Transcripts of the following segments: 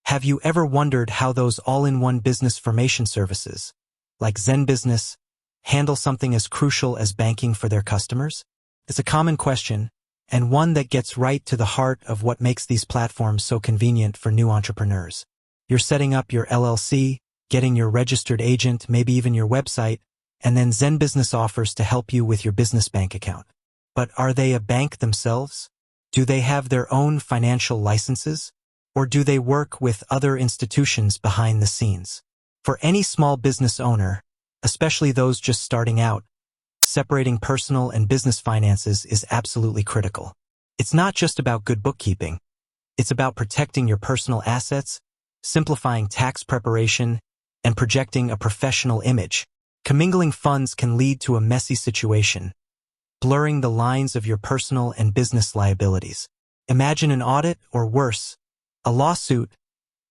Have you ever wondered how those all-in-one business formation services, like ZenBusiness, handle something as crucial as banking for their customers? It's a common question, and one that gets right to the heart of what makes these platforms so convenient for new entrepreneurs. You're setting up your LLC, getting your registered agent, maybe even your website, and then ZenBusiness offers to help you with your business bank account. But are they a bank themselves? Do they have their own financial licenses? Or do they work with other institutions behind the scenes? For any small business owner, especially those just starting out, separating personal and business finances is absolutely critical. It's not just about good bookkeeping. It's about protecting your personal assets, simplifying tax preparation, and projecting a professional image. Commingling funds can lead to a messy situation, blurring the lines of your personal and business liabilities. Imagine an audit, or worse, a lawsuit.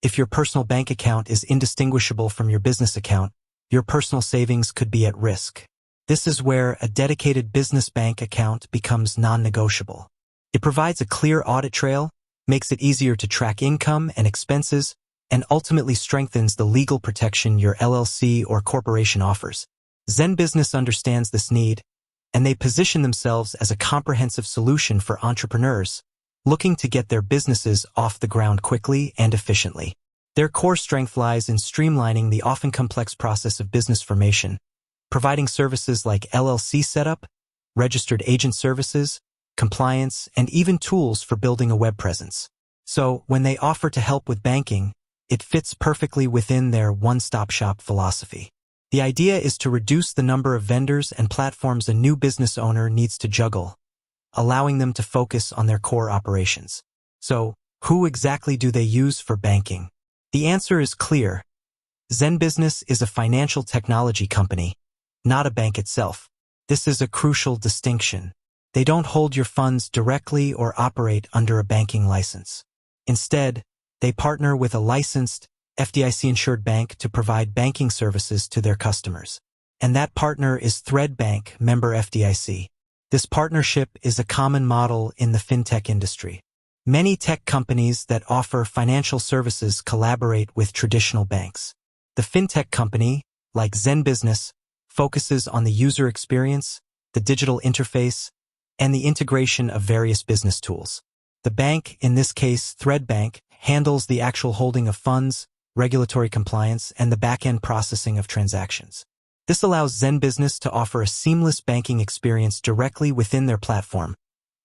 If your personal bank account is indistinguishable from your business account, your personal savings could be at risk. This is where a dedicated business bank account becomes non-negotiable. It provides a clear audit trail, makes it easier to track income and expenses, and ultimately strengthens the legal protection your LLC or corporation offers. ZenBusiness understands this need, and they position themselves as a comprehensive solution for entrepreneurs looking to get their businesses off the ground quickly and efficiently. Their core strength lies in streamlining the often complex process of business formation, providing services like LLC setup, registered agent services, compliance, and even tools for building a web presence. So, when they offer to help with banking, it fits perfectly within their one-stop-shop philosophy. The idea is to reduce the number of vendors and platforms a new business owner needs to juggle, allowing them to focus on their core operations. So, who exactly do they use for banking? The answer is clear. ZenBusiness is a financial technology company, not a bank itself. This is a crucial distinction. They don't hold your funds directly or operate under a banking license. Instead, they partner with a licensed, FDIC-insured bank to provide banking services to their customers. And that partner is Thread Bank, member FDIC. This partnership is a common model in the fintech industry. Many tech companies that offer financial services collaborate with traditional banks. The fintech company, like ZenBusiness, focuses on the user experience, the digital interface, and the integration of various business tools. The bank, in this case Thread Bank, handles the actual holding of funds, regulatory compliance, and the back-end processing of transactions. This allows ZenBusiness to offer a seamless banking experience directly within their platform,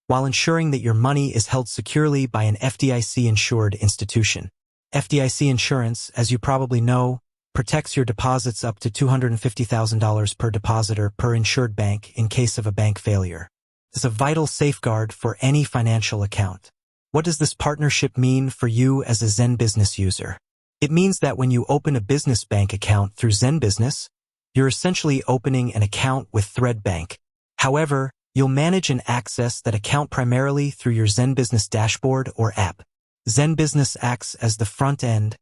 while ensuring that your money is held securely by an FDIC-insured institution. FDIC insurance, as you probably know, protects your deposits up to $250,000 per depositor per insured bank in case of a bank failure. It's a vital safeguard for any financial account. What does this partnership mean for you as a ZenBusiness user? It means that when you open a business bank account through ZenBusiness, you're essentially opening an account with Thread Bank. However, you'll manage and access that account primarily through your ZenBusiness dashboard or app. ZenBusiness acts as the front end,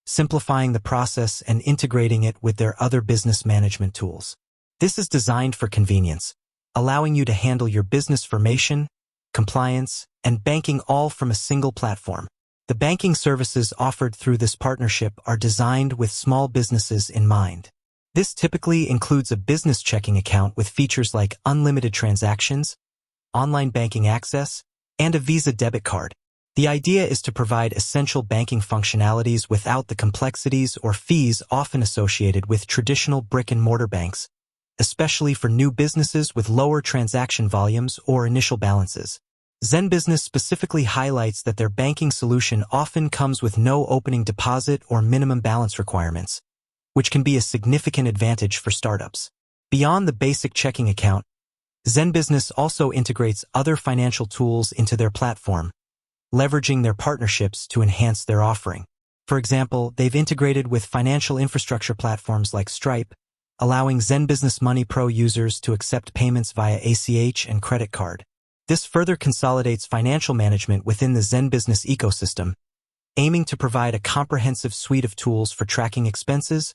simplifying the process and integrating it with their other business management tools. This is designed for convenience, allowing you to handle your business formation, compliance, and banking all from a single platform. The banking services offered through this partnership are designed with small businesses in mind. This typically includes a business checking account with features like unlimited transactions, online banking access, and a Visa debit card. The idea is to provide essential banking functionalities without the complexities or fees often associated with traditional brick-and-mortar banks, especially for new businesses with lower transaction volumes or initial balances. ZenBusiness specifically highlights that their banking solution often comes with no opening deposit or minimum balance requirements, which can be a significant advantage for startups. Beyond the basic checking account, ZenBusiness also integrates other financial tools into their platform, leveraging their partnerships to enhance their offering. For example, they've integrated with financial infrastructure platforms like Stripe, allowing ZenBusiness Money Pro users to accept payments via ACH and credit card. This further consolidates financial management within the ZenBusiness ecosystem, aiming to provide a comprehensive suite of tools for tracking expenses,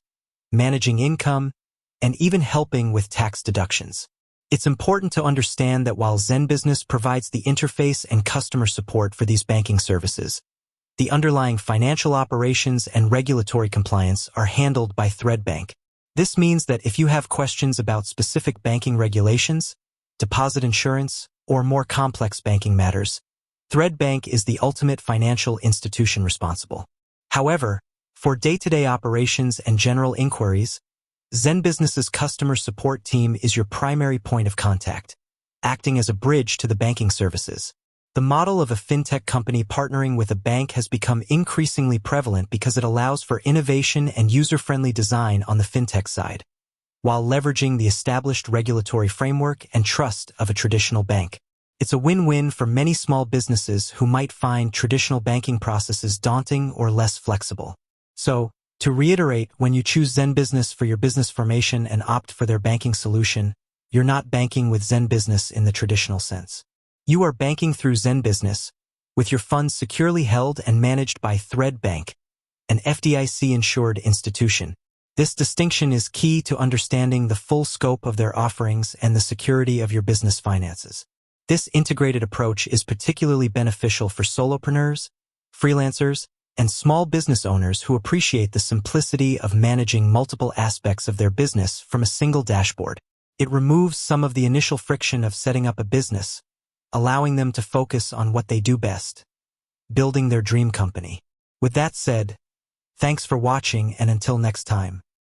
managing income, and even helping with tax deductions. It's important to understand that while ZenBusiness provides the interface and customer support for these banking services, The underlying financial operations and regulatory compliance are handled by ThreadBank. This means that if you have questions about specific banking regulations, deposit insurance, or more complex banking matters, ThreadBank is the ultimate financial institution responsible. However, for day-to-day operations and general inquiries, ZenBusiness's customer support team is your primary point of contact, acting as a bridge to the banking services. The model of a fintech company partnering with a bank has become increasingly prevalent because it allows for innovation and user-friendly design on the fintech side, while leveraging the established regulatory framework and trust of a traditional bank. It's a win-win for many small businesses who might find traditional banking processes daunting or less flexible. So, to reiterate, when you choose ZenBusiness for your business formation and opt for their banking solution, you're not banking with ZenBusiness in the traditional sense. You are banking through ZenBusiness, with your funds securely held and managed by ThreadBank, an FDIC-insured institution. This distinction is key to understanding the full scope of their offerings and the security of your business finances. This integrated approach is particularly beneficial for solopreneurs, freelancers, and small business owners who appreciate the simplicity of managing multiple aspects of their business from a single dashboard. It removes some of the initial friction of setting up a business, allowing them to focus on what they do best, building their dream company. With that said, thanks for watching, and until next time.